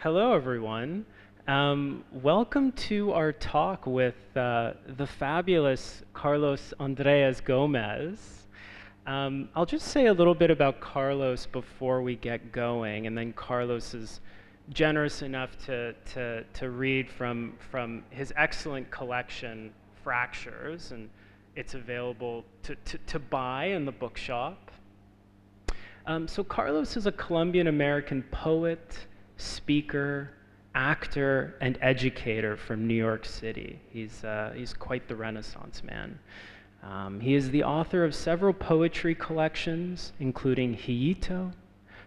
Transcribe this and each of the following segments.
Hello, everyone. Welcome to our talk with the fabulous Carlos Andrés Gómez. I'll just say a little bit about Carlos before we get going, and then Carlos is generous enough to read from his excellent collection, Fractures, and it's available to buy in the bookshop. So Carlos is a Colombian-American poet, speaker, actor, and educator from New York City. He's quite the Renaissance man. He is the author of several poetry collections, including Hijito,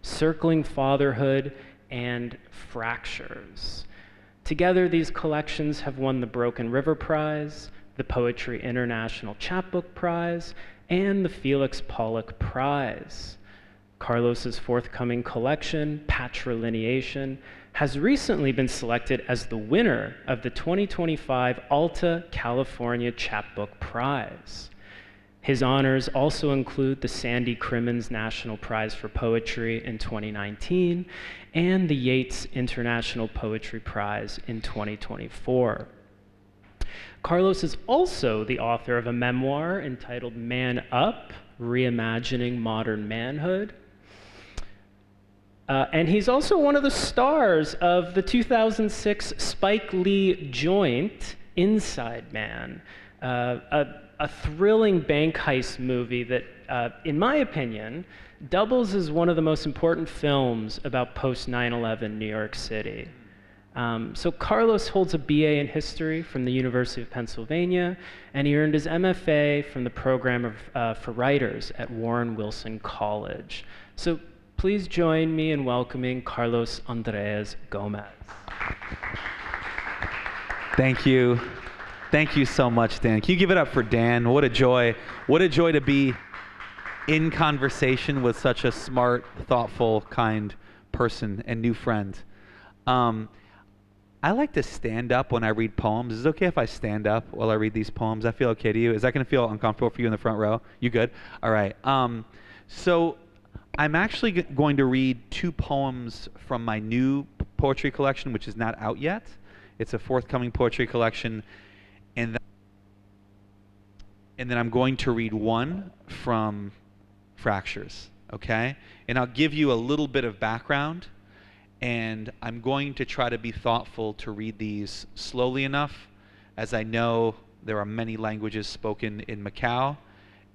Circling Fatherhood, and Fractures. Together, these collections have won the Broken River Prize, the Poetry International Chapbook Prize, and the Felix Pollock Prize. Carlos's forthcoming collection, Patrilineation, has recently been selected as the winner of the 2025 Alta California Chapbook Prize. His honors also include the Sandy Crimmins National Prize for Poetry in 2019 and the Yates International Poetry Prize in 2024. Carlos is also the author of a memoir entitled Man Up, Reimagining Modern Manhood. And he's also one of the stars of the 2006 Spike Lee joint, Inside Man, a thrilling bank heist movie that, in my opinion, doubles as one of the most important films about post-9/11 New York City. So Carlos holds a BA in history from the University of Pennsylvania, and he earned his MFA from the program for writers at Warren Wilson College. So please join me in welcoming Carlos Andrés Gómez. Thank you. Thank you so much, Dan. Can you give it up for Dan? What a joy. What a joy to be in conversation with such a smart, thoughtful, kind person and new friend. I like to stand up when I read poems. Is it okay if I stand up while I read these poems? I feel okay to you? Is that going to feel uncomfortable for you in the front row? You good? All right. So I'm actually going to read two poems from my new poetry collection, which is not out yet. It's a forthcoming poetry collection. And then I'm going to read one from Fractures, okay? And I'll give you a little bit of background, and I'm going to try to be thoughtful to read these slowly enough, as I know there are many languages spoken in Macau,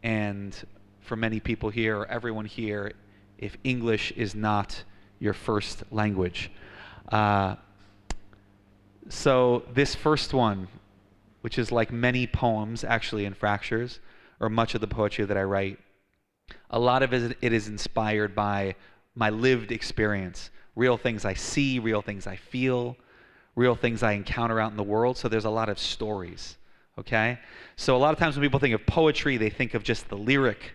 and for many people here, or everyone here, if English is not your first language. So this first one, which is like many poems actually in Fractures, or much of the poetry that I write, a lot of it is inspired by my lived experience, real things I see, real things I feel, real things I encounter out in the world. So there's a lot of stories, okay? So a lot of times when people think of poetry, they think of just the lyric.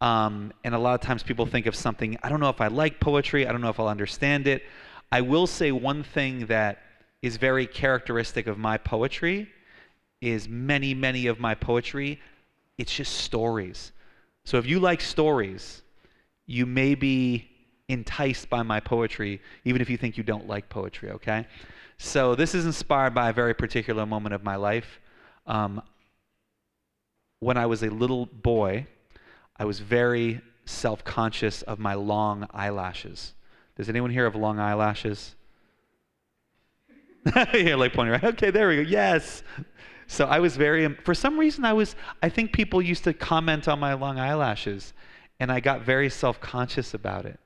And a lot of times people think of something, I don't know if I like poetry, I don't know if I'll understand it. I will say one thing that is very characteristic of my poetry is many of my poetry, it's just stories. So if you like stories, you may be enticed by my poetry, even if you think you don't like poetry, okay? So this is inspired by a very particular moment of my life. When I was a little boy, I was very self-conscious of my long eyelashes. Does anyone here have long eyelashes? You're like pointing right. Okay, there we go. Yes. So I was for some reason I think people used to comment on my long eyelashes, and I got very self-conscious about it.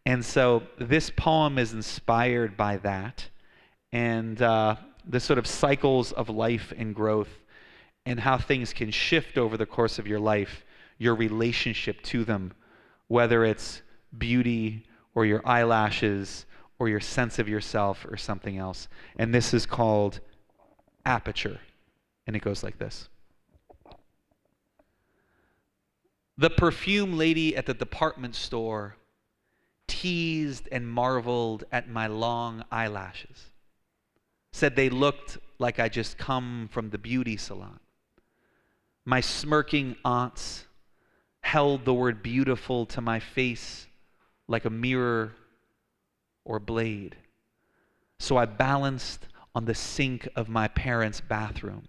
And so this poem is inspired by that, and the sort of cycles of life and growth, and how things can shift over the course of your life, your relationship to them, whether it's beauty or your eyelashes or your sense of yourself or something else. And this is called Aperture. And it goes like this. The perfume lady at the department store teased and marveled at my long eyelashes, said they looked like I just come from the beauty salon. My smirking aunts held the word beautiful to my face like a mirror or blade. So I balanced on the sink of my parents' bathroom,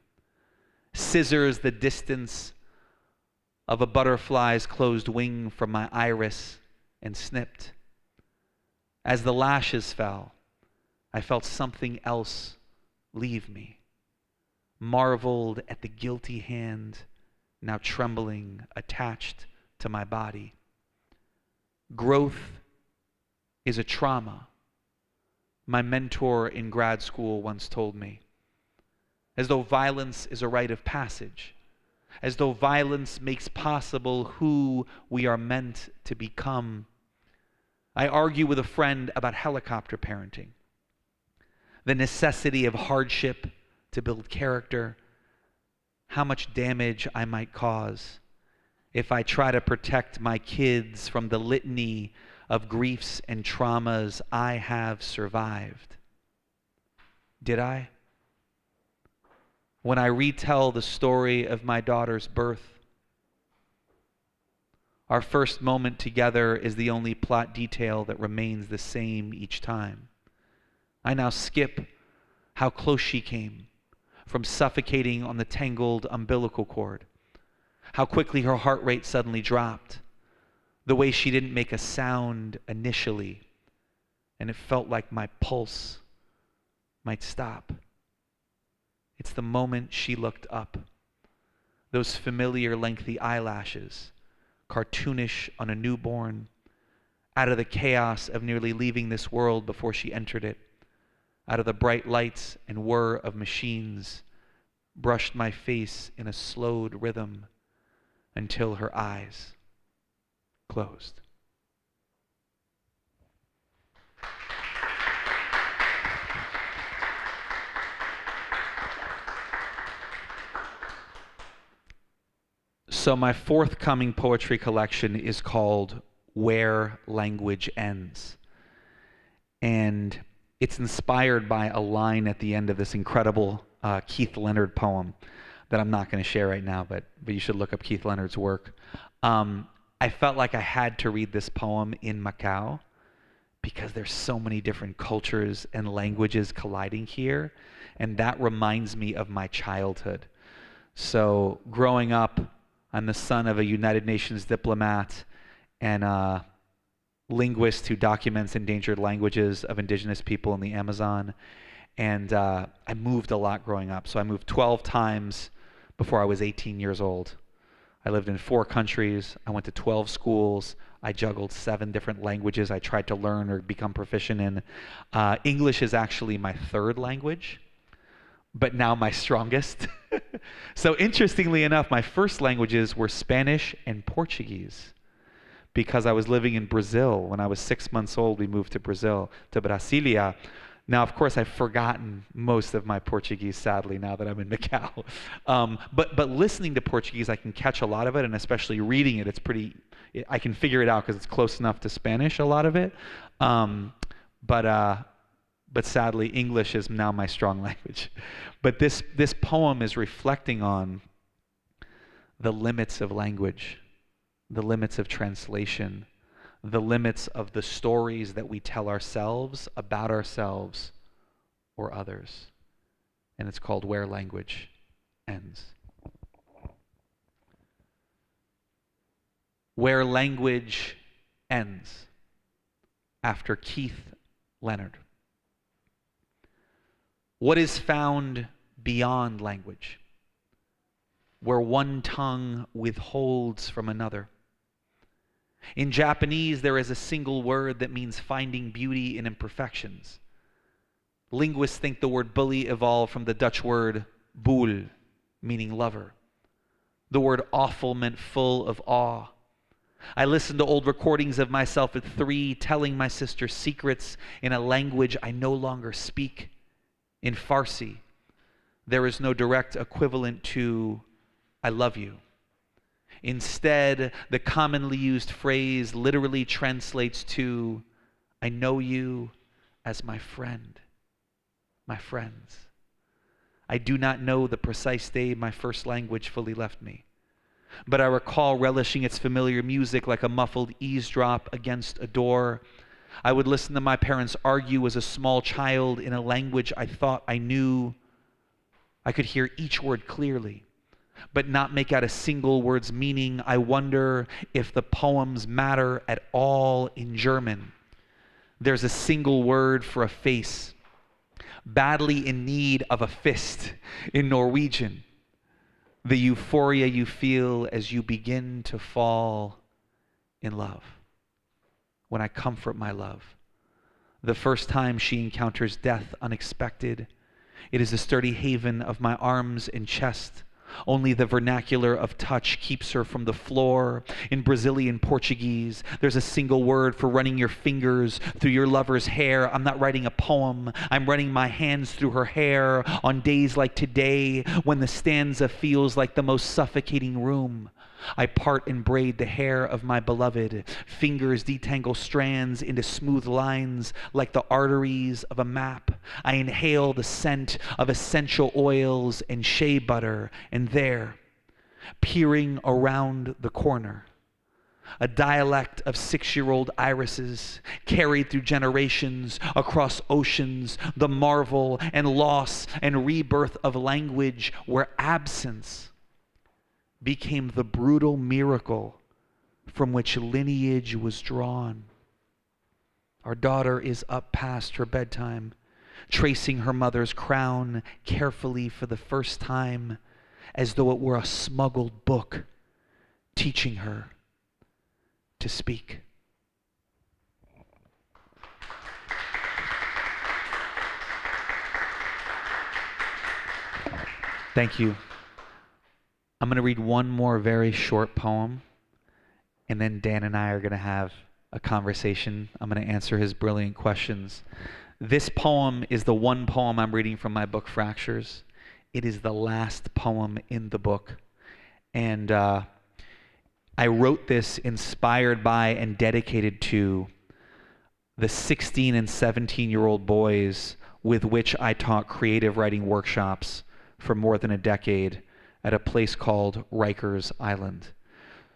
scissors the distance of a butterfly's closed wing from my iris, and snipped. As the lashes fell, I felt something else leave me, marveled at the guilty hand now trembling attached to my body. Growth is a trauma, my mentor in grad school once told me, as though violence is a rite of passage, as though violence makes possible who we are meant to become. I argue with a friend about helicopter parenting, the necessity of hardship to build character, how much damage I might cause if I try to protect my kids from the litany of griefs and traumas I have survived. Did I? When I retell the story of my daughter's birth, our first moment together is the only plot detail that remains the same each time. I now skip how close she came from suffocating on the tangled umbilical cord, how quickly her heart rate suddenly dropped, the way she didn't make a sound initially, and it felt like my pulse might stop. It's the moment she looked up, those familiar lengthy eyelashes, cartoonish on a newborn, out of the chaos of nearly leaving this world before she entered it, out of the bright lights and whir of machines, brushed my face in a slowed rhythm until her eyes closed. So my forthcoming poetry collection is called Where Language Ends. And it's inspired by a line at the end of this incredible Keith Leonard poem that I'm not going to share right now, but you should look up Keith Leonard's work. I felt like I had to read this poem in Macau because there's so many different cultures and languages colliding here, and that reminds me of my childhood. So growing up, I'm the son of a United Nations diplomat and a linguist who documents endangered languages of indigenous people in the Amazon. And I moved a lot growing up. So I moved 12 times before I was 18 years old. I lived in 4 countries. I went to 12 schools. I juggled 7 different languages I tried to learn or become proficient in. English is actually my 3rd language, but now my strongest. So interestingly enough, my first languages were Spanish and Portuguese because I was living in Brazil. When I was 6 months old, we moved to Brazil, to Brasilia. Now, of course, I've forgotten most of my Portuguese, sadly, now that I'm in Macau. But listening to Portuguese, I can catch a lot of it, and especially reading it, I can figure it out because it's close enough to Spanish, a lot of it. But sadly, English is now my strong language. But this poem is reflecting on the limits of language, the limits of translation, the limits of the stories that we tell ourselves about ourselves or others. And it's called Where Language Ends. Where Language Ends, after Keith Leonard. What is found beyond language, where one tongue withholds from another? In Japanese, there is a single word that means finding beauty in imperfections. Linguists think the word bully evolved from the Dutch word boel, meaning lover. The word awful meant full of awe. I listened to old recordings of myself at 3, telling my sister secrets in a language I no longer speak. In Farsi, there is no direct equivalent to I love you. Instead, the commonly used phrase literally translates to I know you as my friend, my friends. I do not know the precise day my first language fully left me, but I recall relishing its familiar music like a muffled eavesdrop against a door, I would listen to my parents argue as a small child in a language I thought I knew. I could hear each word clearly, but not make out a single word's meaning. I wonder if the poems matter at all in German. There's a single word for a face, badly in need of a fist in Norwegian. The euphoria you feel as you begin to fall in love. When I comfort my love. The first time she encounters death unexpected, it is the sturdy haven of my arms and chest. Only the vernacular of touch keeps her from the floor. In Brazilian Portuguese, there's a single word for running your fingers through your lover's hair. I'm not writing a poem. I'm running my hands through her hair on days like today when the stanza feels like the most suffocating room. I part and braid the hair of my beloved. Fingers detangle strands into smooth lines like the arteries of a map. I inhale the scent of essential oils and shea butter, and there, peering around the corner, a dialect of 6-year-old irises carried through generations across oceans, the marvel and loss and rebirth of language where absence became the brutal miracle from which lineage was drawn. Our daughter is up past her bedtime, tracing her mother's crown carefully for the first time, as though it were a smuggled book, teaching her to speak. Thank you. I'm going to read one more very short poem, and then Dan and I are going to have a conversation. I'm going to answer his brilliant questions. This poem is the one poem I'm reading from my book, Fractures. It is the last poem in the book. And I wrote this inspired by and dedicated to the 16 and 17-year-old boys with which I taught creative writing workshops for more than a decade at a place called Rikers Island.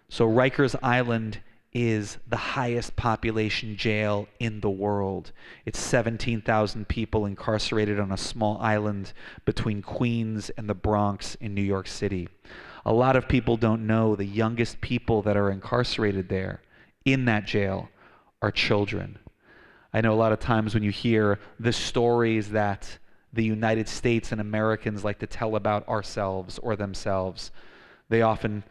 So Rikers Island is the highest population jail in the world. It's 17,000 people incarcerated on a small island between Queens and the Bronx in New York City. A lot of people don't know the youngest people that are incarcerated there in that jail are children. I know a lot of times when you hear the stories that the United States and Americans like to tell about ourselves or themselves, they often,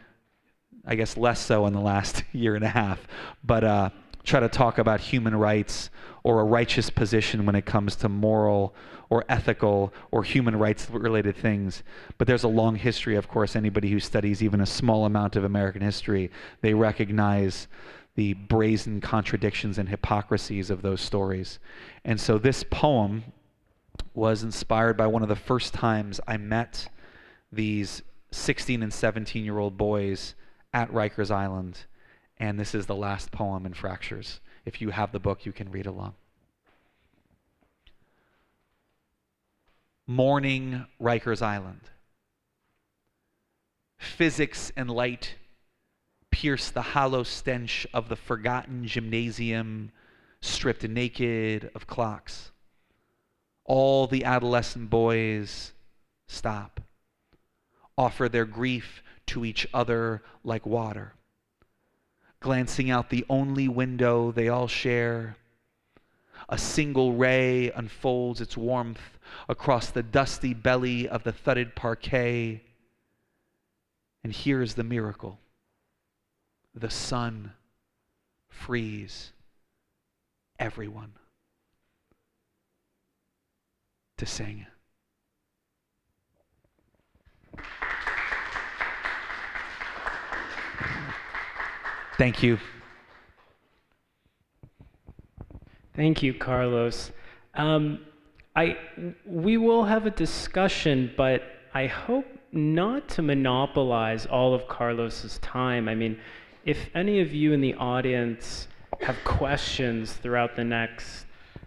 I guess less so in the last year and a half, but try to talk about human rights or a righteous position when it comes to moral or ethical or human rights related things. But there's a long history, of course. Anybody who studies even a small amount of American history, they recognize the brazen contradictions and hypocrisies of those stories. And so this poem was inspired by one of the first times I met these 16 and 17-year-old boys at Rikers Island, and this is the last poem in Fractures. If you have the book, you can read along. Morning, Rikers Island. Physics and light pierce the hollow stench of the forgotten gymnasium, stripped naked of clocks. All the adolescent boys stop, offer their grief to each other like water. Glancing out the only window they all share, a single ray unfolds its warmth across the dusty belly of the thudded parquet. And here's the miracle. The sun frees everyone to sing. Thank you. Thank you, Carlos. We will have a discussion, but I hope not to monopolize all of Carlos's time. I mean, if any of you in the audience have questions throughout the next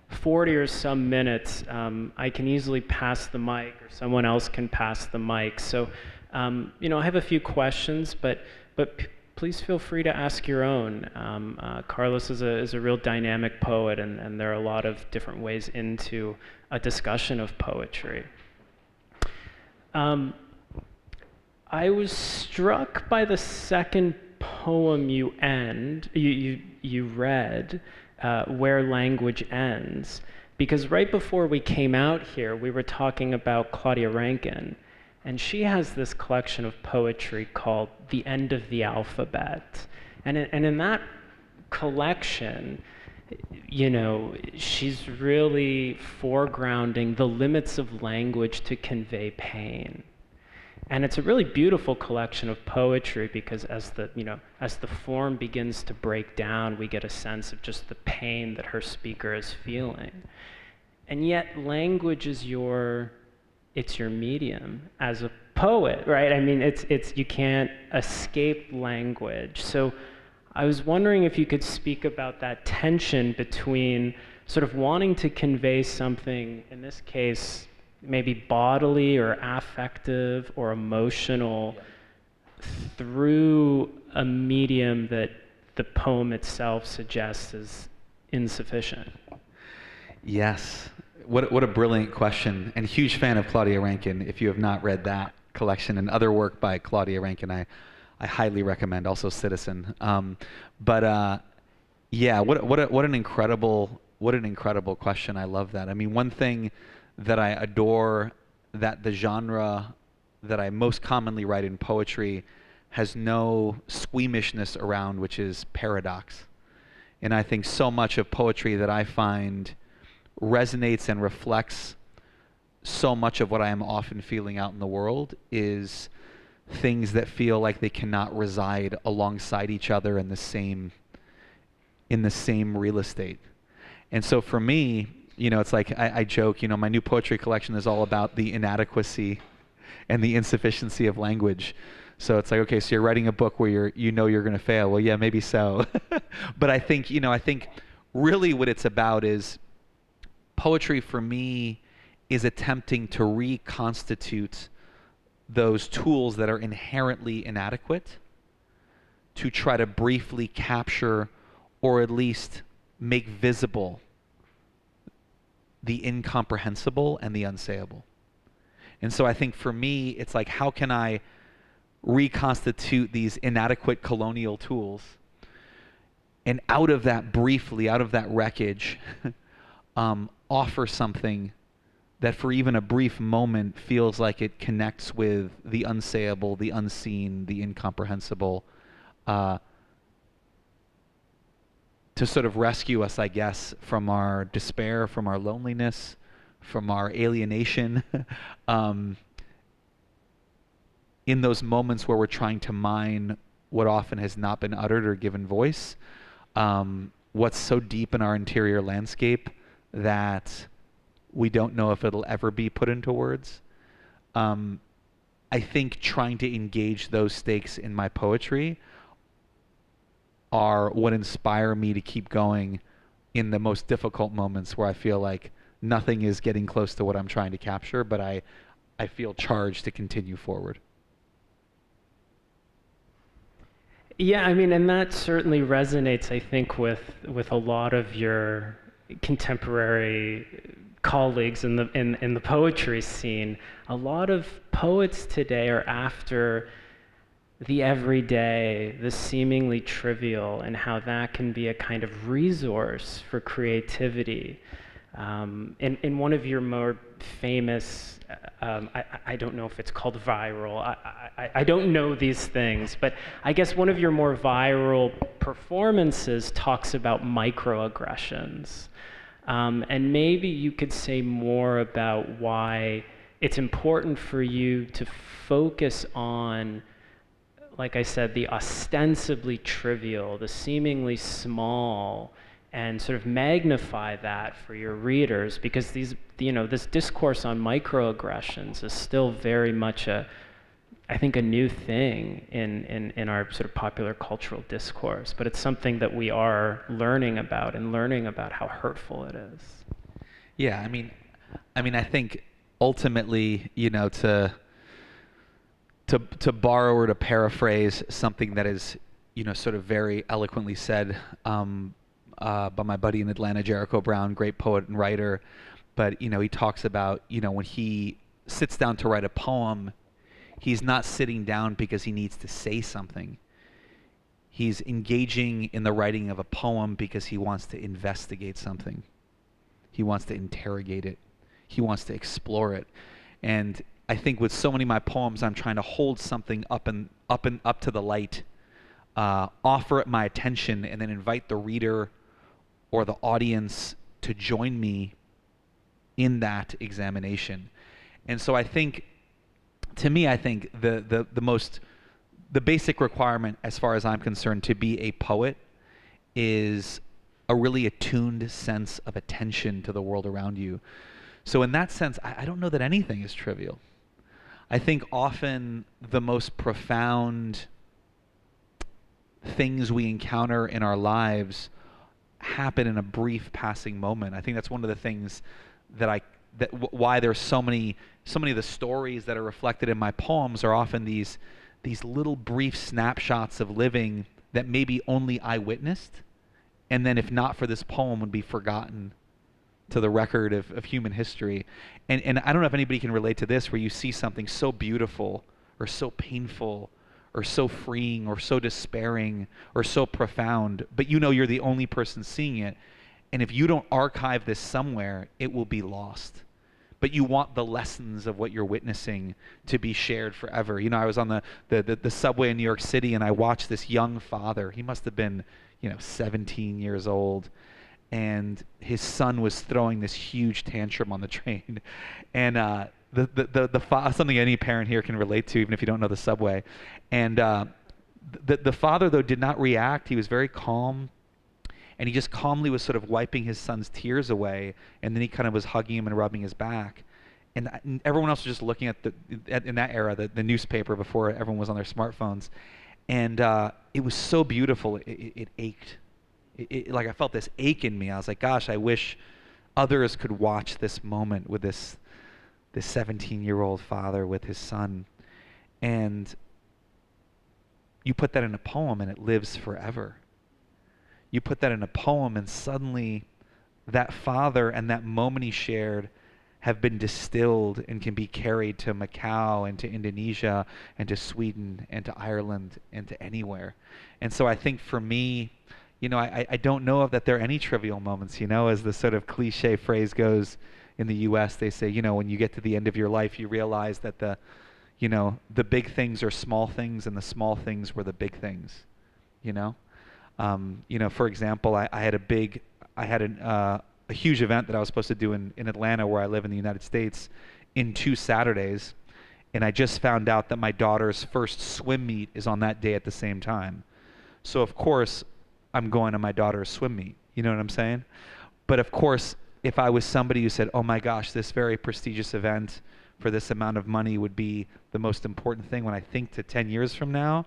40 or some minutes, I can easily pass the mic, or someone else can pass the mic. So, I have a few questions, but please feel free to ask your own. Carlos is a real dynamic poet, and there are a lot of different ways into a discussion of poetry. Um, I was struck by the second poem you read, Where Language Ends, because right before we came out here, we were talking about Claudia Rankine, and she has this collection of poetry called The End of the Alphabet. And in that collection, she's really foregrounding the limits of language to convey pain. And it's a really beautiful collection of poetry because as the form begins to break down, we get a sense of just the pain that her speaker is feeling. And yet language is it's your medium as a poet, right? I mean, it's you can't escape language. So I was wondering if you could speak about that tension between sort of wanting to convey something, in this case, maybe bodily or affective or emotional, through a medium that the poem itself suggests is insufficient. Yes. What a brilliant question. And huge fan of Claudia Rankine. If you have not read that collection and other work by Claudia Rankine, I highly recommend. Also Citizen. Yeah, what an incredible question. I love that. I mean, one thing that I adore that the genre that I most commonly write in poetry has no squeamishness around, which is paradox. And I think so much of poetry that I find resonates and reflects so much of what I am often feeling out in the world is things that feel like they cannot reside alongside each other in the same real estate. And so for me, it's like I joke, my new poetry collection is all about the inadequacy and the insufficiency of language. So it's like, okay, so you're writing a book where you're going to fail. Well, yeah, maybe so. But I think really what it's about is poetry for me is attempting to reconstitute those tools that are inherently inadequate to try to briefly capture or at least make visible the incomprehensible and the unsayable. And so I think for me, it's like, how can I reconstitute these inadequate colonial tools and out of that wreckage, offer something that for even a brief moment feels like it connects with the unsayable, the unseen, the incomprehensible, to sort of rescue us, I guess, from our despair, from our loneliness, from our alienation, in those moments where we're trying to mine what often has not been uttered or given voice, what's so deep in our interior landscape that we don't know if it'll ever be put into words. I think trying to engage those stakes in my poetry are what inspire me to keep going in the most difficult moments where I feel like nothing is getting close to what I'm trying to capture, but I feel charged to continue forward. Yeah, I mean, and that certainly resonates, I think, with a lot of your contemporary colleagues in the poetry scene. A lot of poets today are after the everyday, the seemingly trivial, and how that can be a kind of resource for creativity. In one of your more famous, I don't know if it's called viral, I don't know these things, but I guess one of your more viral performances talks about microaggressions. And maybe you could say more about why it's important for you to focus on, like I said, the ostensibly trivial, the seemingly small, and sort of magnify that for your readers, because this discourse on microaggressions is still very much I think a new thing in our sort of popular cultural discourse, but it's something that we are learning about how hurtful it is. Yeah, I think ultimately, to borrow or to paraphrase something that is sort of very eloquently said by my buddy in Atlanta, Jericho Brown, great poet and writer. But he talks about when he sits down to write a poem, he's not sitting down because he needs to say something. He's engaging in the writing of a poem because he wants to investigate something. He wants to interrogate it. He wants to explore it. And I think with so many of my poems, I'm trying to hold something up to the light, offer it my attention, and then invite the reader or the audience to join me in that examination. And so I think, to me, I think the basic requirement, as far as I'm concerned, to be a poet is a really attuned sense of attention to the world around you. So in that sense, I don't know that anything is trivial. I think often the most profound things we encounter in our lives happen in a brief passing moment. I think that's one of the things why there's so many of the stories that are reflected in my poems are often these little brief snapshots of living that maybe only I witnessed, and then if not for this poem would be forgotten to the record of human history. And I don't know if anybody can relate to this, where you see something so beautiful or so painful or so freeing or so despairing or so profound, but you're the only person seeing it. And if you don't archive this somewhere, it will be lost. But you want the lessons of what you're witnessing to be shared forever. I was on the subway in New York City, and I watched this young father. He must have been, 17 years old. And his son was throwing this huge tantrum on the train. And something any parent here can relate to, even if you don't know the subway. And the father, though, did not react. He was very calm. And he just calmly was sort of wiping his son's tears away, and then he kind of was hugging him and rubbing his back. And everyone else was just looking at in that era, the newspaper before everyone was on their smartphones. And it was so beautiful, it ached. Like I felt this ache in me. I was like, gosh, I wish others could watch this moment with this 17-year-old father with his son. And you put that in a poem and it lives forever. You put that in a poem and suddenly that father and that moment he shared have been distilled and can be carried to Macau and to Indonesia and to Sweden and to Ireland and to anywhere. And so I think for me, I don't know that there are any trivial moments, as the sort of cliche phrase goes in the US, they say, when you get to the end of your life, you realize that the big things are small things and the small things were the big things, For example, I had a huge event that I was supposed to do in Atlanta, where I live in the United States, in 2 Saturdays, and I just found out that my daughter's first swim meet is on that day at the same time. So of course, I'm going to my daughter's swim meet. You know what I'm saying? But of course, if I was somebody who said, "Oh my gosh, this very prestigious event for this amount of money would be the most important thing," when I think to 10 years from now,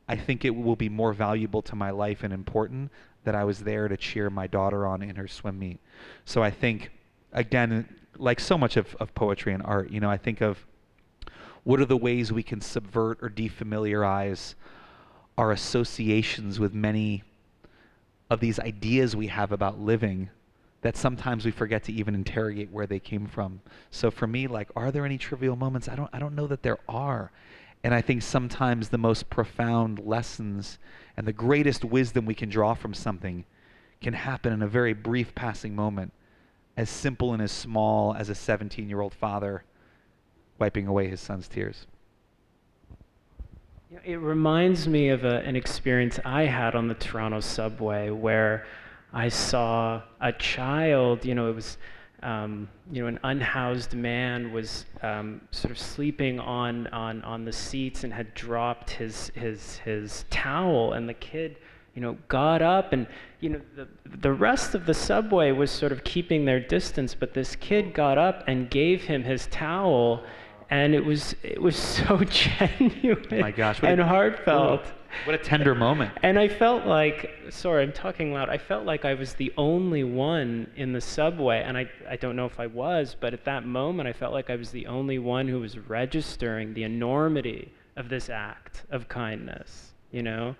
I think it will be more valuable to my life and important that I was there to cheer my daughter on in her swim meet. So I think, again, like so much of poetry and art, I think of what are the ways we can subvert or defamiliarize our associations with many of these ideas we have about living that sometimes we forget to even interrogate where they came from. So for me, like, are there any trivial moments? I don't know that there are. And I think sometimes the most profound lessons and the greatest wisdom we can draw from something can happen in a very brief passing moment, as simple and as small as a 17-year-old father wiping away his son's tears. Yeah, it reminds me of an experience I had on the Toronto subway where I saw a child, it was, an unhoused man was sort of sleeping on the seats and had dropped his towel, and the kid, got up, and, the rest of the subway was sort of keeping their distance, but this kid got up and gave him his towel, and it was so genuine Oh my gosh, and heartfelt. What a tender moment. And I felt like, sorry, I'm talking loud. I felt like I was the only one in the subway, and I don't know if I was, but at that moment I felt like I was the only one who was registering the enormity of this act of kindness. you know?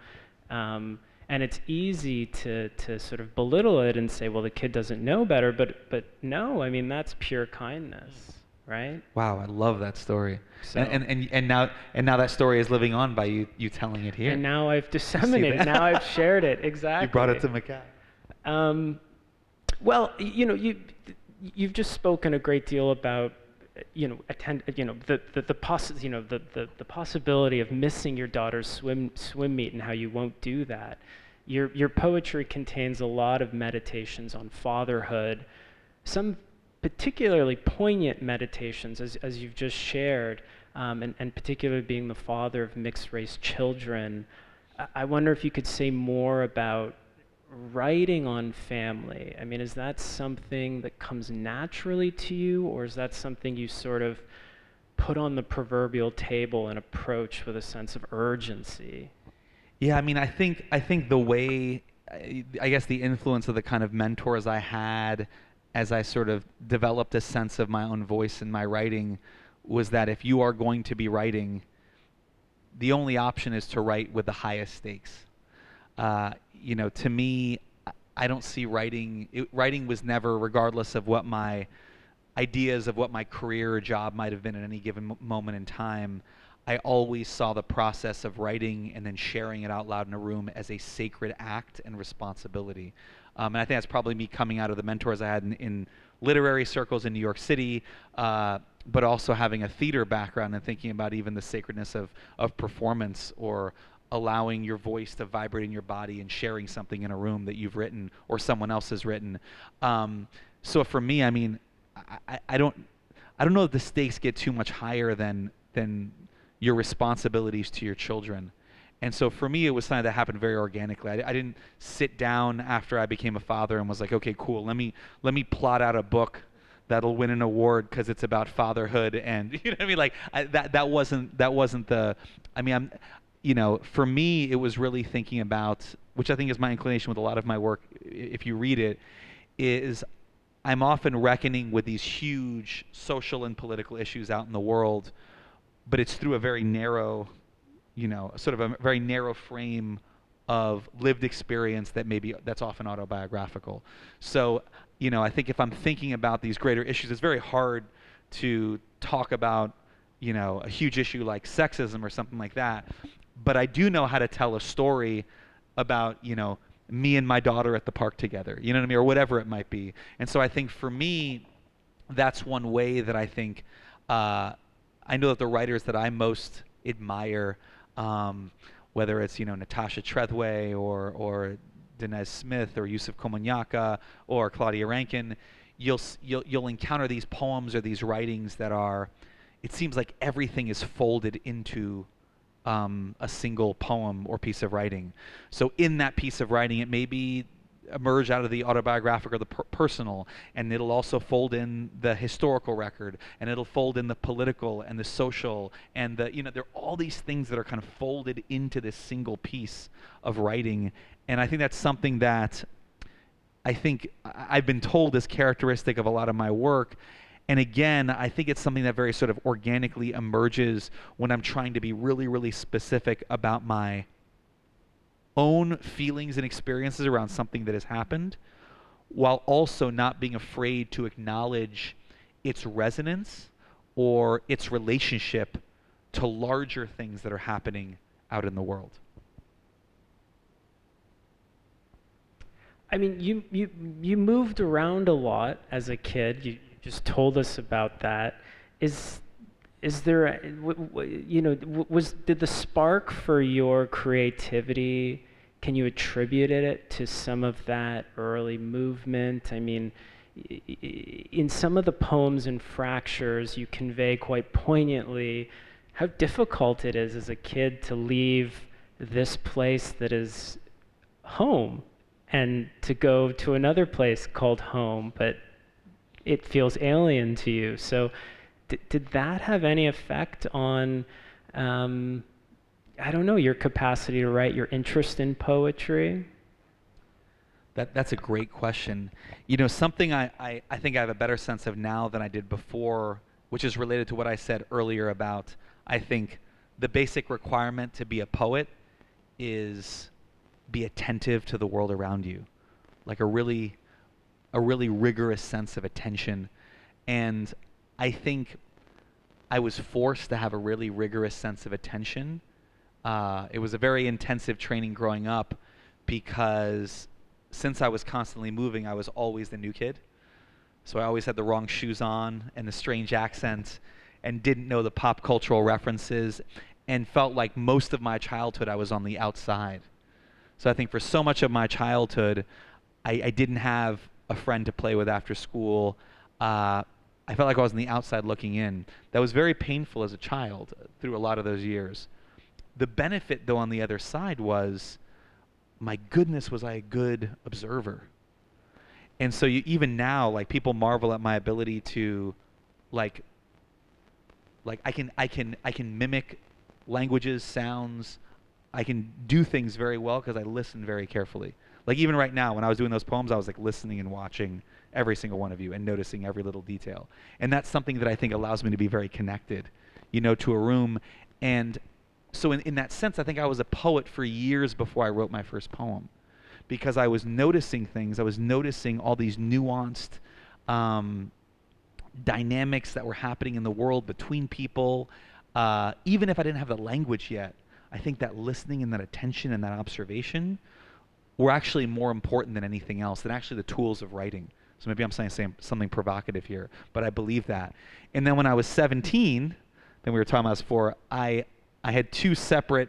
And it's easy to sort of belittle it and say, well, the kid doesn't know better, but no, I mean, that's pure kindness, right? Wow, I love that story. So, And now that story is living on by you telling it and here. now I've You see disseminated, now I've that? shared it, You brought it exactly. to Macau. Um, well, you've just spoken a great deal about the possibility of missing your daughter's swim meet and how you won't do that. Your poetry contains a lot of meditations on fatherhood, some particularly poignant meditations, as you've just shared, and particularly being the father of mixed race children. I wonder if you could say more about writing on family. I mean, is that something that comes naturally to you, or is that something you sort of put on the proverbial table and approach with a sense of urgency? Yeah, I mean, I think the way, I guess the influence of the kind of mentors I had as I sort of developed a sense of my own voice in my writing was that if you are going to be writing, the only option is to write with the highest stakes. To me, I don't see writing. Writing was never, regardless of what my ideas of what my career or job might have been at any given moment in time. I always saw the process of writing and then sharing it out loud in a room as a sacred act and responsibility. And I think that's probably me coming out of the mentors I had in literary circles in New York City, but also having a theater background and thinking about even the sacredness of performance or allowing your voice to vibrate in your body and sharing something in a room that you've written or someone else has written. So for me, I mean, I don't know if the stakes get too much higher than your responsibilities to your children. And so for me, it was something that happened very organically. I didn't sit down after I became a father and was like, okay, cool. Let me plot out a book that'll win an award because it's about fatherhood. And you know what I mean? Like that wasn't the. I mean, for me, it was really thinking about, which I think is my inclination with a lot of my work. If you read it, is I'm often reckoning with these huge social and political issues out in the world, but it's through a very narrow, sort of a very narrow frame of lived experience that's often autobiographical. So, I think if I'm thinking about these greater issues, it's very hard to talk about, a huge issue like sexism or something like that. But I do know how to tell a story about, me and my daughter at the park together, you know what I mean, or whatever it might be. And so I think for me, that's one way that I think I know that the writers that I most admire, whether it's Natasha Trethewey or Dinesh Smith or Yusuf Komunyakaa or Claudia Rankin, you'll encounter these poems or these writings that are, it seems like everything is folded into a single poem or piece of writing. So in that piece of writing, it may be emerge out of the autobiographic or the personal, and it'll also fold in the historical record, and it'll fold in the political and the social, and there are all these things that are kind of folded into this single piece of writing. And I think that's something that I think I've been told is characteristic of a lot of my work. And again, I think it's something that very sort of organically emerges when I'm trying to be really, really specific about my own feelings and experiences around something that has happened, while also not being afraid to acknowledge its resonance or its relationship to larger things that are happening out in the world. I mean, you moved around a lot as a kid. You just told us about that. Is is there did the spark for your creativity, can you attribute it to some of that early movement? I mean, in some of the poems and fractures you convey quite poignantly how difficult it is as a kid to leave this place that is home and to go to another place called home, but it feels alien to you. So, did that have any effect on, um, I don't know, your capacity to write, your interest in poetry? That's a great question. Something I think I have a better sense of now than I did before, which is related to what I said earlier about, I think, the basic requirement to be a poet is be attentive to the world around you, like a really rigorous sense of attention. And I think I was forced to have a really rigorous sense of attention. It was a very intensive training growing up because since I was constantly moving, I was always the new kid. So I always had the wrong shoes on and the strange accent and didn't know the pop cultural references and felt like most of my childhood I was on the outside. So I think for so much of my childhood, I didn't have a friend to play with after school. I felt like I was on the outside looking in. That was very painful as a child through a lot of those years. The benefit, though, on the other side was, my goodness, was I a good observer. And so even now, like, people marvel at my ability to, like, I can mimic languages, sounds. I can do things very well because I listen very carefully. Like even right now, when I was doing those poems, I was like listening and watching every single one of you and noticing every little detail. And that's something that I think allows me to be very connected, to a room. And so in that sense, I think I was a poet for years before I wrote my first poem, because I was noticing things. I was noticing all these nuanced um, dynamics that were happening in the world between people. Even if I didn't have the language yet, I think that listening and that attention and that observation were actually more important than anything else, than actually the tools of writing. So maybe I'm saying something provocative here, but I believe that. And then when I was 17, then we were talking about this before, I had two separate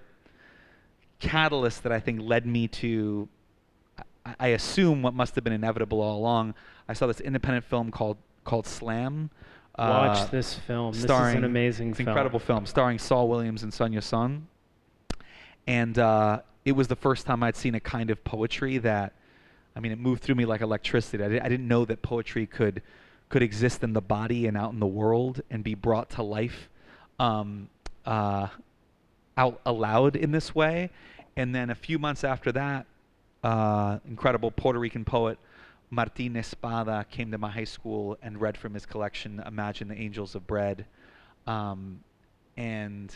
catalysts that I think led me to, I assume, what must have been inevitable all along. I saw this independent film called Slam, Watch this film. This is an starring, amazing it's an film. incredible film, starring Saul Williams and Sonia Son. And it was the first time I'd seen a kind of poetry that, I mean, it moved through me like electricity. I didn't know that poetry could exist in the body and out in the world and be brought to life um, out aloud in this way. And then a few months after that, incredible Puerto Rican poet Martin Espada came to my high school and read from his collection Imagine the Angels of Bread. And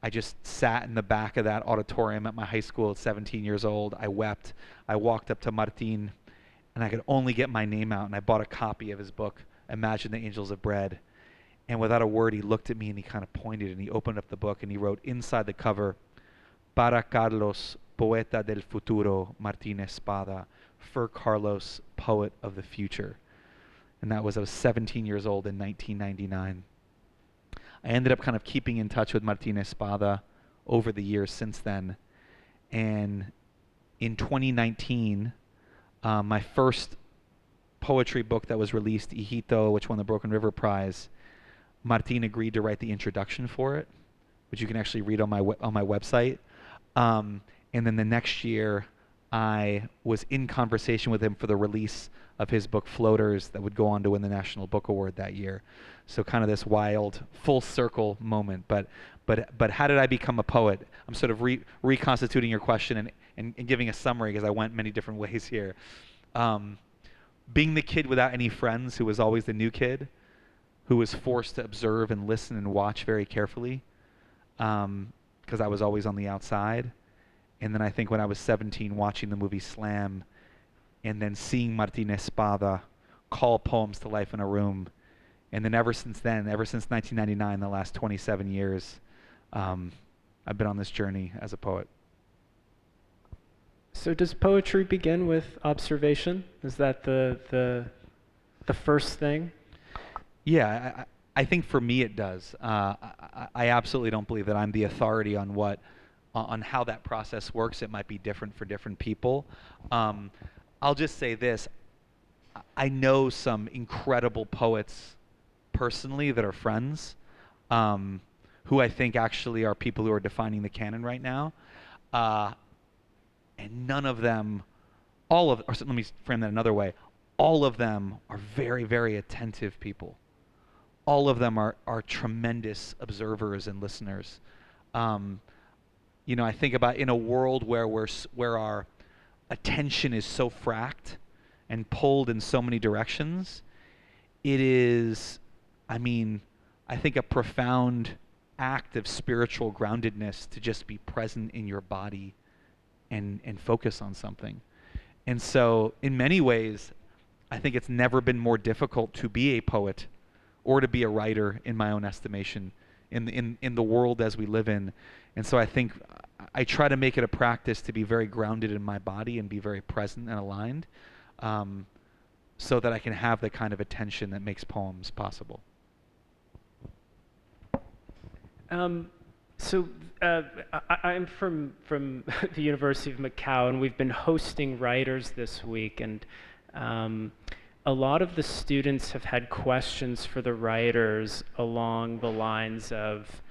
I just sat in the back of that auditorium at my high school at 17 years old. I wept. I walked up to Martin, and I could only get my name out, and I bought a copy of his book, Imagine the Angels of Bread. And without a word, he looked at me and he kind of pointed and he opened up the book and he wrote inside the cover, Para Carlos, poeta del futuro, Martín Espada, for Carlos, poet of the future. And I was 17 years old in 1999. I ended up kind of keeping in touch with Martín Espada over the years since then. And in 2019, my first poetry book that was released, Hijito, which won the Broken River Prize, Martin agreed to write the introduction for it, which you can actually read on my website. And then the next year, I was in conversation with him for the release of his book Floaters that would go on to win the National Book Award that year. So kind of this wild full circle moment. But how did I become a poet? I'm sort of reconstituting your question and giving a summary because I went many different ways here. Being the kid without any friends who was always the new kid, who was forced to observe and listen and watch very carefully because I was always on the outside. And then I think when I was 17, watching the movie Slam and then seeing Martin Espada call poems to life in a room. And then ever since 1999, the last 27 years, I've been on this journey as a poet. So does poetry begin with observation? Is that the first thing? Yeah, I think for me it does. I absolutely don't believe that I'm the authority on how that process works. It might be different for different people. I'll just say this. I know some incredible poets personally that are friends, who I think actually are people who are defining the canon right now. And none of them, or let me frame that another way, all of them are very, very attentive people. All of them are tremendous observers and listeners. I think about in a world where our attention is so fracked and pulled in so many directions, it is, I think, a profound act of spiritual groundedness to just be present in your body and focus on something. And so, in many ways, I think it's never been more difficult to be a poet or to be a writer, in my own estimation, in the world as we live in. And so I think I try to make it a practice to be very grounded in my body and be very present and aligned, so that I can have the kind of attention that makes poems possible. Um, so I'm from the University of Macau, and we've been hosting writers this week, and a lot of the students have had questions for the writers along the lines of,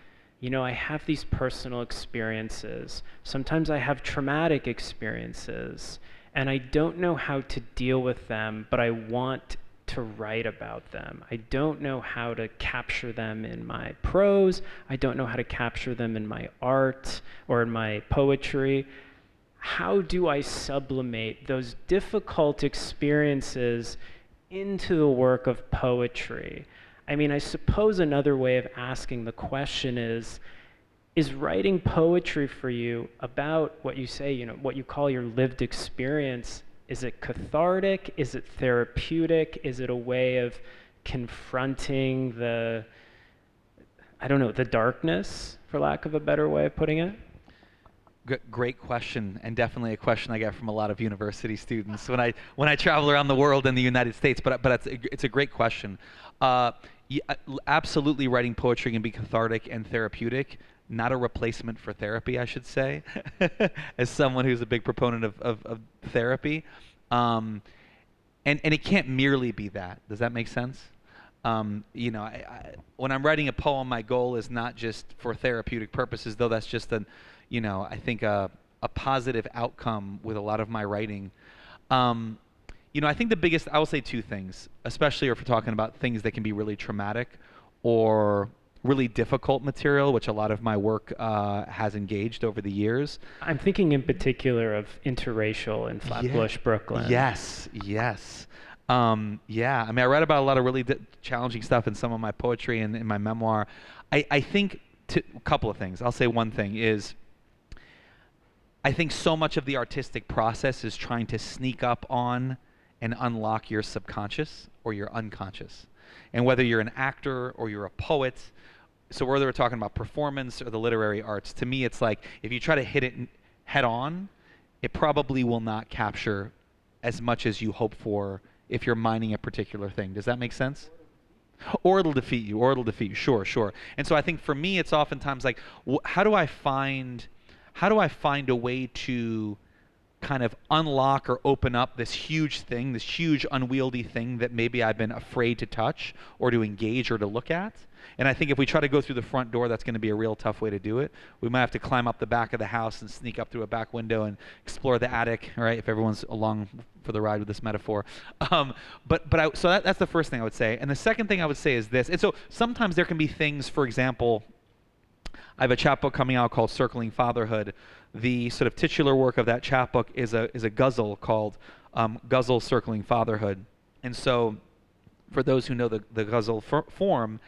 I have these personal experiences. Sometimes I have traumatic experiences, and I don't know how to deal with them, but I want to write about them. I don't know how to capture them in my prose. I don't know how to capture them in my art or in my poetry. How do I sublimate those difficult experiences into the work of poetry? I mean, I suppose another way of asking the question is writing poetry for you about what you say, what you call your lived experience? Is it cathartic? Is it therapeutic? Is it a way of confronting the darkness, for lack of a better way of putting it? Great question, and definitely a question I get from a lot of university students when I travel around the world in the United States. But it's a great question. Yeah, absolutely, writing poetry can be cathartic and therapeutic. Not a replacement for therapy, I should say, as someone who's a big proponent of therapy. Um, and it can't merely be that. Does that make sense? When I'm writing a poem, my goal is not just for therapeutic purposes, though that's just I think a positive outcome with a lot of my writing. I think I will say two things, especially if we're talking about things that can be really traumatic or really difficult material, which a lot of my work has engaged over the years. I'm thinking in particular of interracial in Flatbush, Brooklyn. Yes, yes. Yeah, I mean, I read about a lot of really challenging stuff in some of my poetry and in my memoir. I think a couple of things. I'll say one thing is I think so much of the artistic process is trying to sneak up on and unlock your subconscious or your unconscious. And whether you're an actor or you're a poet, so whether we're talking about performance or the literary arts, to me it's like if you try to hit it head on, it probably will not capture as much as you hope for if you're mining a particular thing. Does that make sense? Or it'll defeat you. Sure, sure. And so I think for me it's oftentimes like, how do I find a way to kind of unlock or open up this huge thing, this huge unwieldy thing that maybe I've been afraid to touch or to engage or to look at? And I think if we try to go through the front door, that's going to be a real tough way to do it. We might have to climb up the back of the house and sneak up through a back window and explore the attic, right? If everyone's along for the ride with this metaphor. So that's the first thing I would say. And the second thing I would say is this. And so sometimes there can be things, for example, I have a chapbook coming out called Circling Fatherhood. The sort of titular work of that chapbook is a ghazal called Ghazal Circling Fatherhood. And so for those who know the ghazal form,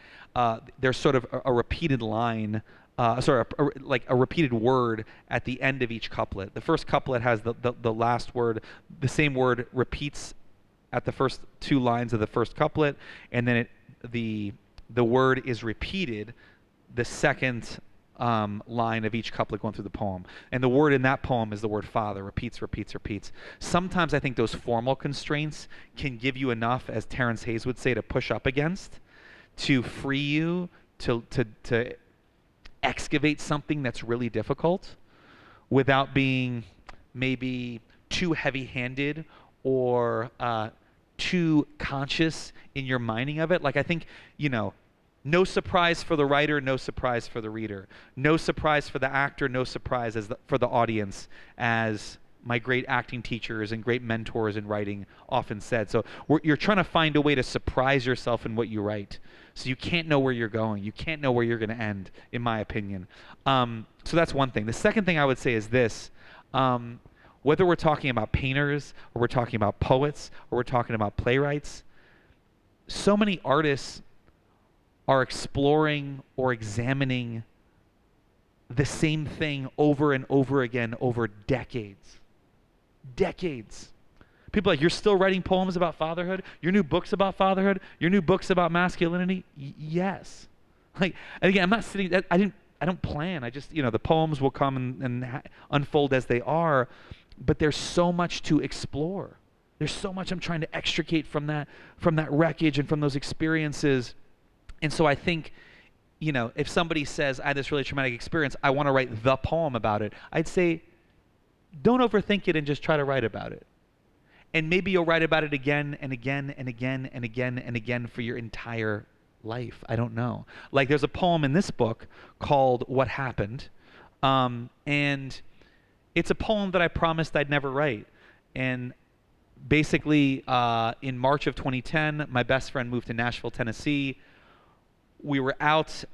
there's sort of a repeated line, like a repeated word at the end of each couplet. The first couplet has the last word, the same word repeats at the first two lines of the first couplet, and then the word is repeated the second line of each couplet going through the poem. And the word in that poem is the word father, repeats. Sometimes I think those formal constraints can give you enough, as Terence Hayes would say, to push up against, to free you, to excavate something that's really difficult without being maybe too heavy-handed or too conscious in your mining of it. Like I think, no surprise for the writer, no surprise for the reader. No surprise for the actor, no surprise for the audience, as my great acting teachers and great mentors in writing often said. So you're trying to find a way to surprise yourself in what you write. So you can't know where you're going. You can't know where you're going to end, in my opinion. So that's one thing. The second thing I would say is this. Whether we're talking about painters, or we're talking about poets, or we're talking about playwrights, so many artists are exploring or examining the same thing over and over again over decades. Decades. People are like, you're still writing poems about fatherhood? Your new books about fatherhood? Your new books about masculinity? Yes. Like, and again, I'm not sitting, I don't plan. I just, the poems will come and unfold as they are, but there's so much to explore. There's so much I'm trying to extricate from that wreckage and from those experiences. And so I think, if somebody says, I had this really traumatic experience, I want to write the poem about it, I'd say, don't overthink it and just try to write about it. And maybe you'll write about it again and again and again and again and again for your entire life. I don't know. Like, there's a poem in this book called What Happened. And it's a poem that I promised I'd never write. And basically, in March of 2010, my best friend moved to Nashville, Tennessee. We were out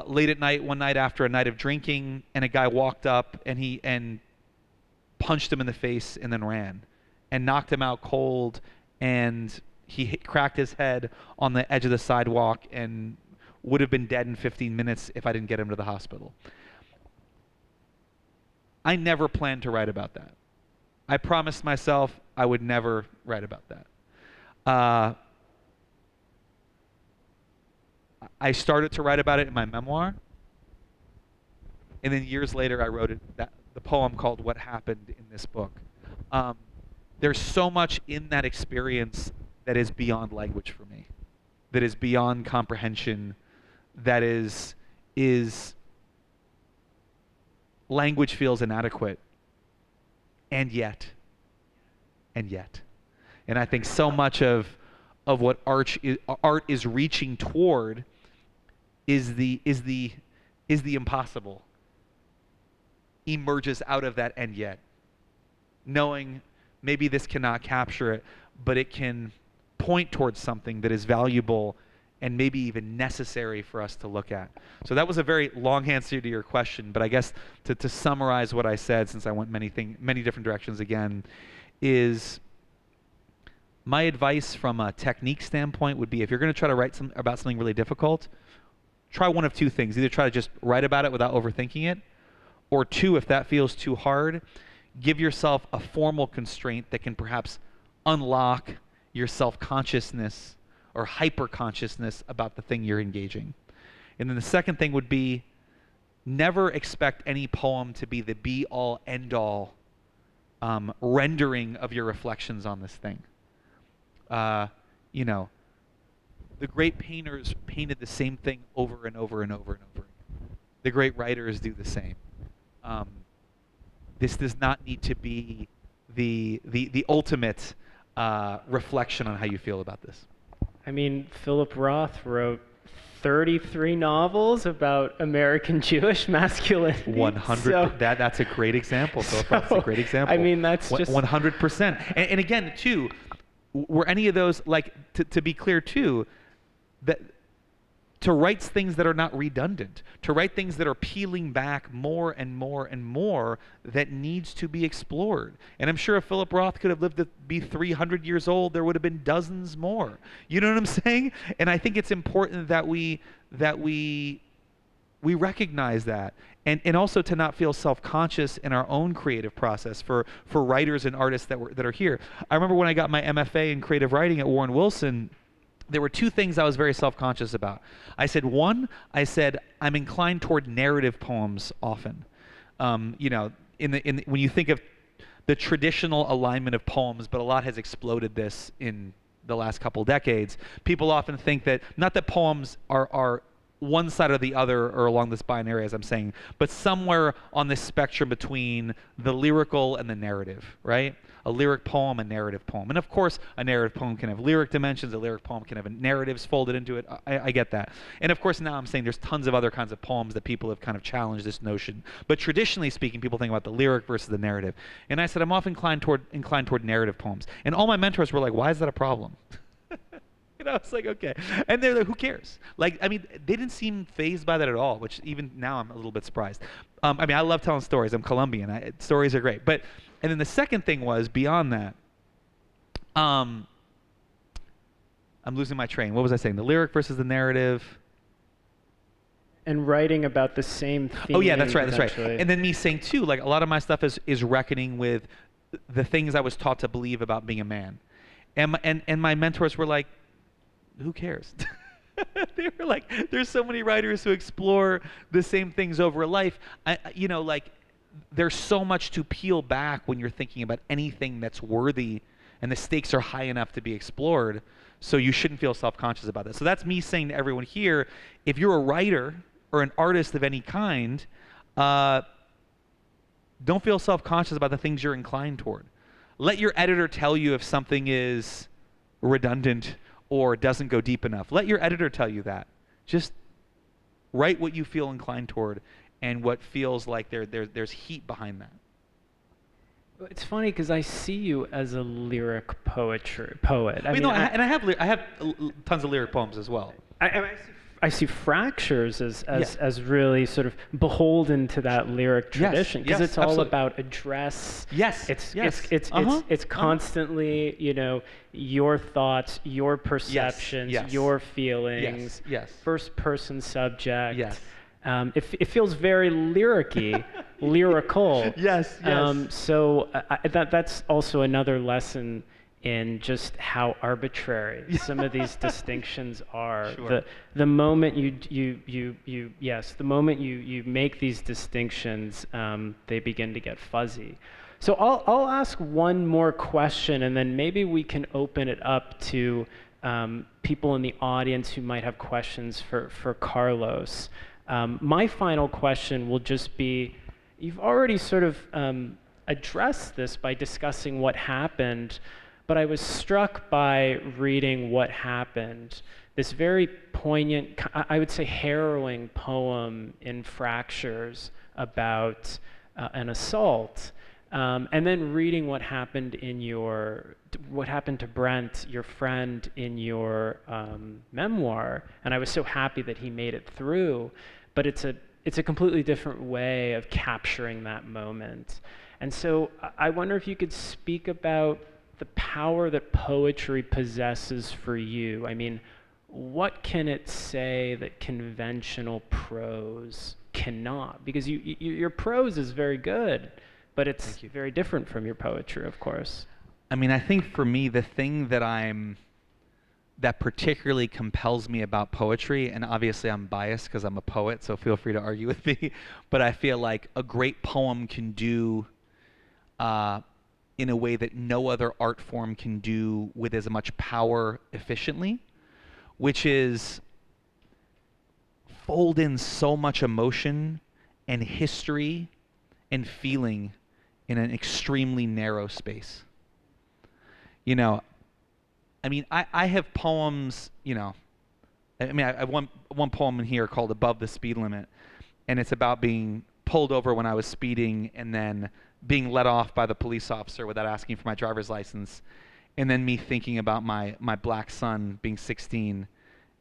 late at night one night after a night of drinking, and a guy walked up and punched him in the face and then ran and knocked him out cold, and he cracked his head on the edge of the sidewalk and would have been dead in 15 minutes if I didn't get him to the hospital. I never planned to write about that. I promised myself I would never write about that. I started to write about it in my memoir, and then years later I wrote the poem called What Happened in this book. There's so much in that experience that is beyond language for me, that is beyond comprehension, that is language feels inadequate, and yet. And I think so much of what art is reaching toward is the impossible emerges out of that and yet, knowing maybe this cannot capture it, but it can point towards something that is valuable and maybe even necessary for us to look at. So that was a very long answer to your question, but I guess to summarize what I said, since I went many different directions again, is my advice from a technique standpoint would be, if you're going to try to write about something really difficult, try one of two things. Either try to just write about it without overthinking it, or two, if that feels too hard, give yourself a formal constraint that can perhaps unlock your self-consciousness or hyper-consciousness about the thing you're engaging. And then the second thing would be, never expect any poem to be the be-all, end-all rendering of your reflections on this thing. The great painters painted the same thing over and over and over and over. The great writers do the same. This does not need to be the ultimate reflection on how you feel about this. I mean, Philip Roth wrote 33 novels about American Jewish masculinity. 100. So, that's a great example. Philip Roth's a great example. I mean, that's just 100%. And again, too, were any of those, like, to be clear too, that to write things that are not redundant, to write things that are peeling back more and more and more, that needs to be explored. And I'm sure if Philip Roth could have lived to be 300 years old, there would have been dozens more. You know what I'm saying? And I think it's important that we recognize that, and also to not feel self-conscious in our own creative process for writers and artists that are here. I remember when I got my MFA in creative writing at Warren Wilson, there were two things I was very self-conscious about. I said, I'm inclined toward narrative poems often. When you think of the traditional alignment of poems, but a lot has exploded this in the last couple decades. People often think that, not that poems are one side or the other or along this binary, as I'm saying, but somewhere on this spectrum between the lyrical and the narrative, right? A lyric poem, a narrative poem. And of course, a narrative poem can have lyric dimensions, a lyric poem can have narratives folded into it. I get that. And of course, now I'm saying there's tons of other kinds of poems that people have kind of challenged this notion. But traditionally speaking, people think about the lyric versus the narrative. And I said, I'm often inclined toward narrative poems. And all my mentors were like, why is that a problem? And I was like, okay. And they're like, who cares? Like, I mean, they didn't seem fazed by that at all, which even now I'm a little bit surprised. I love telling stories. I'm Colombian. Stories are great. And then the second thing was, beyond that, I'm losing my train. What was I saying? The lyric versus the narrative. and writing about the same theme. Oh yeah, that's right, that's right. eventually. And then me saying too, like a lot of my stuff is reckoning with the things I was taught to believe about being a man, and my mentors were like, who cares? They were like, there's so many writers who explore the same things over life. Like there's so much to peel back when you're thinking about anything that's worthy, and the stakes are high enough to be explored. So you shouldn't feel self-conscious about that. So that's me saying to everyone here, if you're a writer or an artist of any kind, don't feel self-conscious about the things you're inclined toward. Let your editor tell you if something is redundant or doesn't go deep enough. Let your editor tell you that. Just write what you feel inclined toward and what feels like there's heat behind that. It's funny because I see you as a lyric poet. I have tons of lyric poems as well. I see Fractures Yeah. as really sort of beholden to that lyric tradition because yes, it's all absolutely. about address. Yes, It's yes. it's constantly, your thoughts, your perceptions, yes. your feelings. Yes. First person subject. Yes. It feels very lyric-y, lyrical. Yes. So that's also another lesson in just how arbitrary some of these distinctions are. Sure. The moment the moment you make these distinctions, they begin to get fuzzy. So I'll ask one more question, and then maybe we can open it up to people in the audience who might have questions for Carlos. My final question will just be, you've already sort of addressed this by discussing what happened, but I was struck by reading What Happened, this very poignant, I would say harrowing poem in Fractures about an assault. And then reading what happened to Brent, your friend, in your memoir, and I was so happy that he made it through. But it's a completely different way of capturing that moment. And so I wonder if you could speak about the power that poetry possesses for you. I mean, what can it say that conventional prose cannot? Because your prose is very good, but it's very different from your poetry, of course. I mean, I think for me, the thing that particularly compels me about poetry, and obviously I'm biased because I'm a poet, so feel free to argue with me, but I feel like a great poem can do in a way that no other art form can do with as much power efficiently, which is fold in so much emotion and history and feeling in an extremely narrow space. I have poems, I have one poem in here called Above the Speed Limit, and it's about being pulled over when I was speeding and then being let off by the police officer without asking for my driver's license, and then me thinking about my black son being 16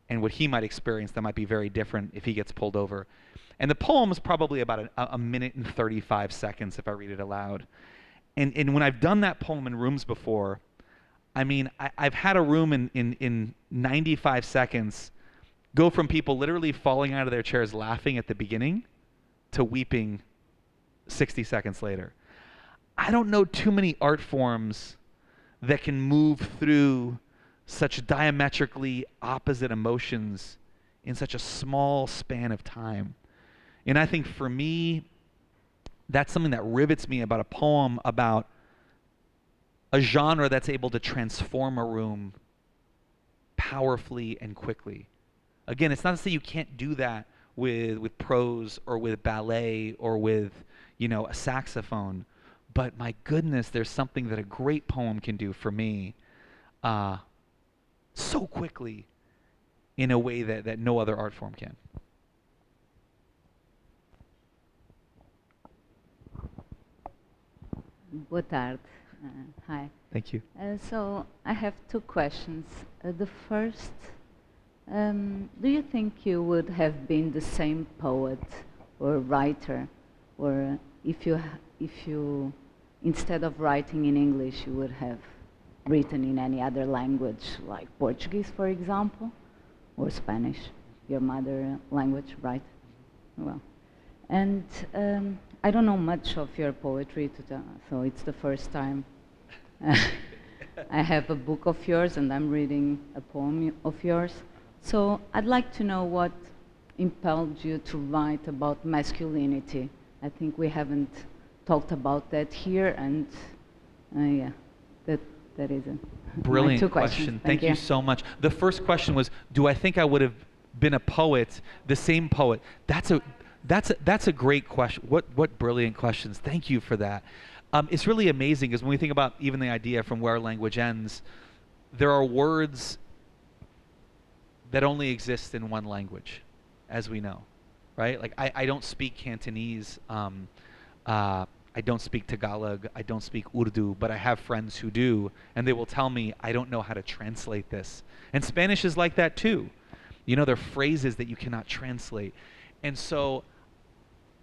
and what he might experience that might be very different if he gets pulled over. And the poem is probably about a minute and 35 seconds if I read it aloud. And when I've done that poem in rooms before, I've had a room in 95 seconds go from people literally falling out of their chairs laughing at the beginning to weeping 60 seconds later. I don't know too many art forms that can move through such diametrically opposite emotions in such a small span of time. And I think for me, that's something that rivets me about a poem, about a genre that's able to transform a room powerfully and quickly. Again, it's not to say you can't do that with prose or with ballet or with, a saxophone, but my goodness, there's something that a great poem can do for me so quickly in a way that no other art form can. Boa tarde. Hi. Thank you. So I have two questions. The first, do you think you would have been the same poet or writer, or if you instead of writing in English, you would have written in any other language, like Portuguese, for example, or Spanish, your mother language, right? Well, and I don't know much of your poetry, so it's the first time I have a book of yours and I'm reading a poem of yours. So I'd like to know what impelled you to write about masculinity. I think we haven't talked about that here, and yeah, that is it. Brilliant My 2 question. questions. Thank you so much. The first question was, do I think I would have been a poet, the same poet? That's a great question. What brilliant questions. Thank you for that. It's really amazing because when we think about even the idea from where language ends, there are words that only exist in one language, as we know, right? Like I don't speak Cantonese. I don't speak Tagalog. I don't speak Urdu, but I have friends who do, and they will tell me, I don't know how to translate this. And Spanish is like that too. You know, there are phrases that you cannot translate. And so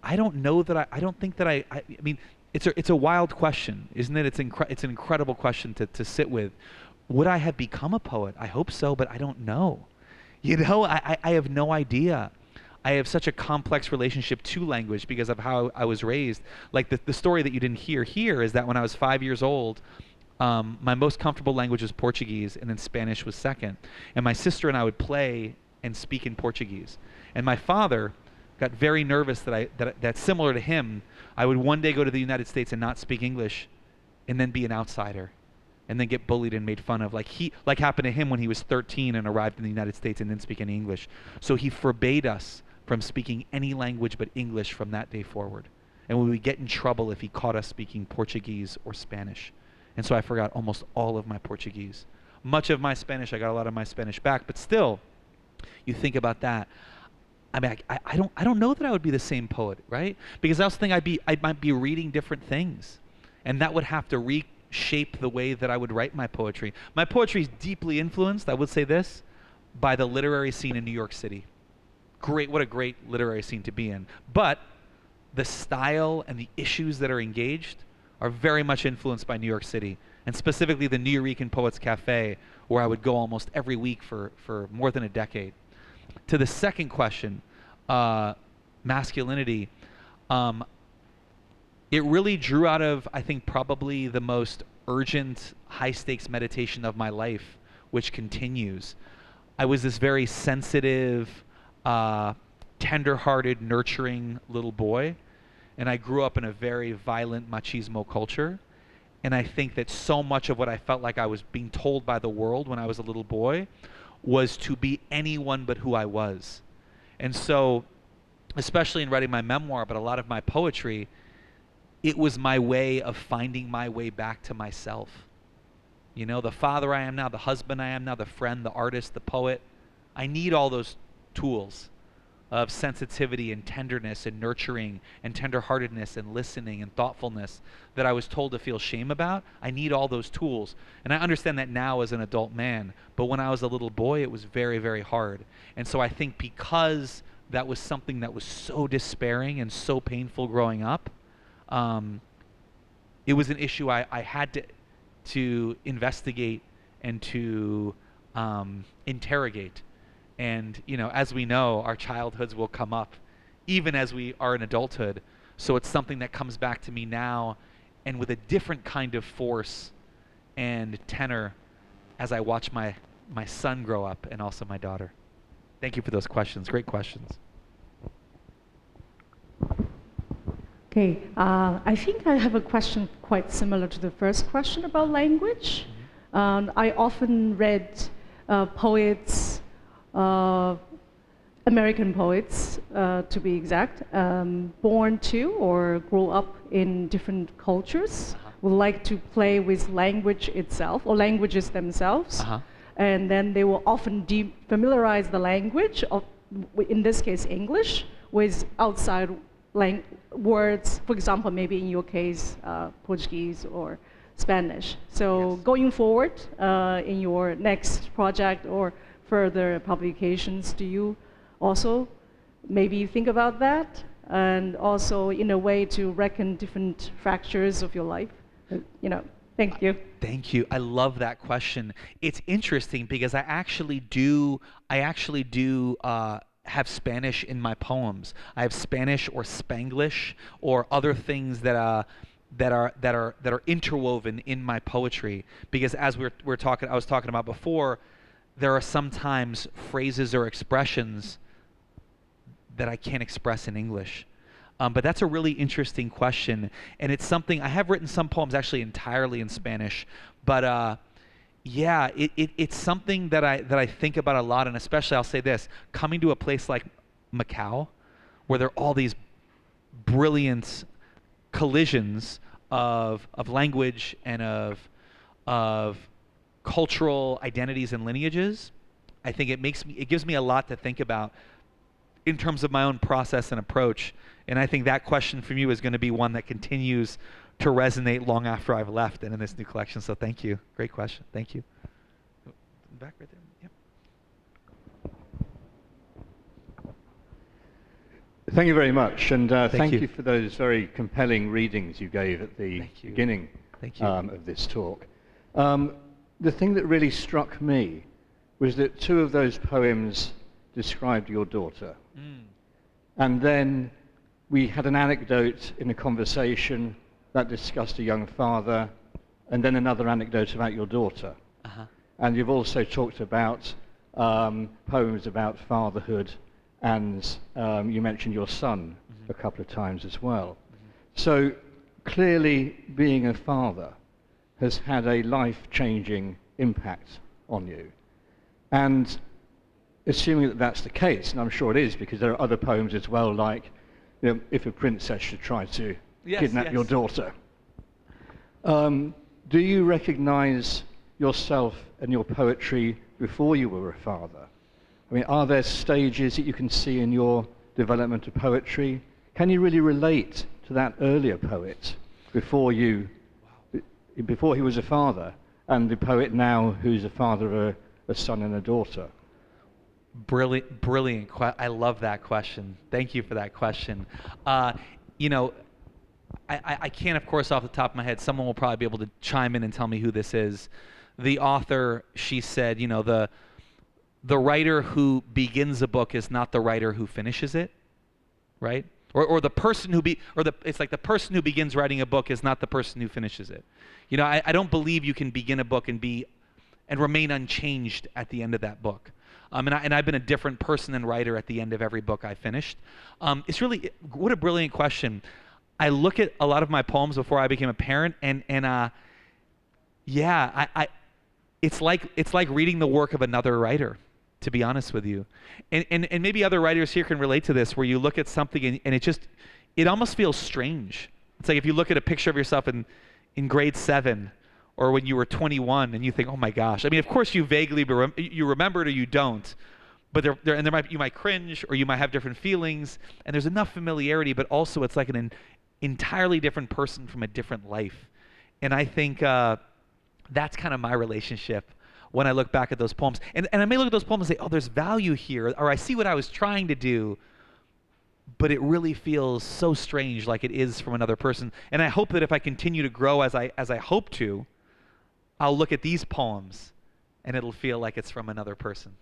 I don't know that I don't think that I mean, it's a wild question, isn't it? It's an incredible question to sit with. Would I have become a poet? I hope so, but I don't know. You know, I have no idea. I have such a complex relationship to language because of how I was raised. Like the story that you didn't hear here is that when I was 5 years old, my most comfortable language was Portuguese, and then Spanish was second. And my sister and I would play and speak in Portuguese. And my father got very nervous that similar to him, I would one day go to the United States and not speak English, and then be an outsider, and then get bullied and made fun of, like happened to him when he was 13 and arrived in the United States and didn't speak any English. So he forbade us from speaking any language but English from that day forward. And we would get in trouble if he caught us speaking Portuguese or Spanish. And so I forgot almost all of my Portuguese. Much of my Spanish, I got a lot of my Spanish back, but still, you think about that. I mean, I don't know that I would be the same poet, right? Because I was thinking I might be reading different things, and that would have to reshape the way that I would write my poetry. My poetry is deeply influenced, I would say this, by the literary scene in New York City. What a great literary scene to be in. But the style and the issues that are engaged are very much influenced by New York City, and specifically the Nuyorican Poets Cafe, where I would go almost every week for more than a decade. To the second question, masculinity, it really drew out of, I think, probably the most urgent, high-stakes meditation of my life, which continues. I was this very sensitive, tender-hearted, nurturing little boy, and I grew up in a very violent machismo culture. And I think that so much of what I felt like I was being told by the world when I was a little boy was to be anyone but who I was. And so, especially in writing my memoir, but a lot of my poetry, it was my way of finding my way back to myself. You know, the father I am now, the husband I am now, the friend, the artist, the poet. I need all those tools of sensitivity and tenderness and nurturing and tenderheartedness and listening and thoughtfulness that I was told to feel shame about. I need all those tools. And I understand that now as an adult man, but when I was a little boy, it was very, very hard. And so I think because that was something that was so despairing and so painful growing up, it was an issue I had to investigate and to interrogate. And, you know, as we know, our childhoods will come up even as we are in adulthood. So it's something that comes back to me now and with a different kind of force and tenor as I watch my son grow up and also my daughter. Thank you for those questions. Great questions. Okay, I think I have a question quite similar to the first question about language. I often read poets, American poets, to be exact, born to or grow up in different cultures, would like to play with language itself or languages themselves, and then they will often defamiliarize the language of, in this case, English, with outside words. For example, maybe in your case, Portuguese or Spanish. So going forward in your next project or further publications, do you also maybe think about that? And also in a way to reckon different fractures of your life? You know, thank you. Thank you. I love that question. It's interesting because I actually do have Spanish in my poems. I have Spanish or Spanglish or other things that are interwoven in my poetry, because as I was talking about before, there are sometimes phrases or expressions that I can't express in English. But that's a really interesting question, and it's something I have written some poems actually entirely in Spanish, but yeah, it's something that I think about a lot, and especially I'll say this: coming to a place like Macau, where there are all these brilliant collisions of language and of cultural identities and lineages. I think it gives me a lot to think about in terms of my own process and approach. And I think that question from you is going to be one that continues to resonate long after I've left and in this new collection. So thank you. Great question. Thank you. Back right there. Yep. Thank you very much, and thank you. you for those very compelling readings you gave at the beginning of this talk. The thing that really struck me was that two of those poems described your daughter. And then we had an anecdote in a conversation that discussed a young father, and then another anecdote about your daughter. And you've also talked about poems about fatherhood, and you mentioned your son a couple of times as well. So clearly being a father has had a life-changing impact on you. And assuming that that's the case, and I'm sure it is, because there are other poems as well, like, you know, if a princess should try to kidnap your daughter. Do you recognize yourself and your poetry before you were a father? I mean, are there stages that you can see in your development of poetry? Can you really relate to that earlier poet before he was a father, and the poet now who's a father of a son and a daughter? Brilliant. I love that question. Thank you for that question. You know, I can't, of course, off the top of my head. Someone will probably be able to chime in and tell me who this is. The author, she said, you know, the writer who begins a book is not the writer who finishes it, right? Or the person it's like the person who begins writing a book is not the person who finishes it. You know, I don't believe you can begin a book and remain unchanged at the end of that book. And I've been a different person and writer at the end of every book I finished. It's really, what a brilliant question. I look at a lot of my poems before I became a parent, and it's like reading the work of another writer, to be honest with you. And maybe other writers here can relate to this, where you look at something and it almost feels strange. It's like if you look at a picture of yourself in grade 7, or when you were 21, and you think, oh my gosh. I mean, of course you vaguely you remember it or you don't, but you might cringe, or you might have different feelings, and there's enough familiarity, but also it's like an entirely different person from a different life. And I think that's kind of my relationship when I look back at those poems. And I may look at those poems and say, oh, there's value here, or I see what I was trying to do, but it really feels so strange, like it is from another person. And I hope that if I continue to grow as I hope to, I'll look at these poems and it'll feel like it's from another person.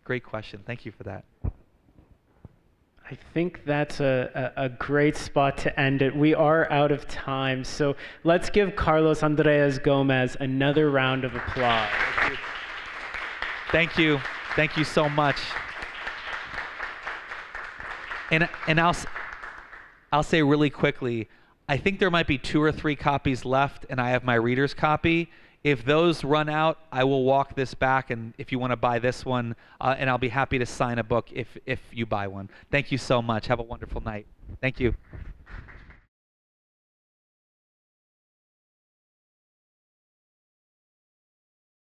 Great question. Thank you for that. I think that's a great spot to end it. We are out of time, so let's give Carlos Andrés Gómez another round of applause. Thank you. Thank you so much. And I'll say really quickly, I think there might be 2 or 3 copies left, and I have my reader's copy. If those run out, I will walk this back, and if you want to buy this one, and I'll be happy to sign a book if you buy one. Thank you so much. Have a wonderful night. Thank you.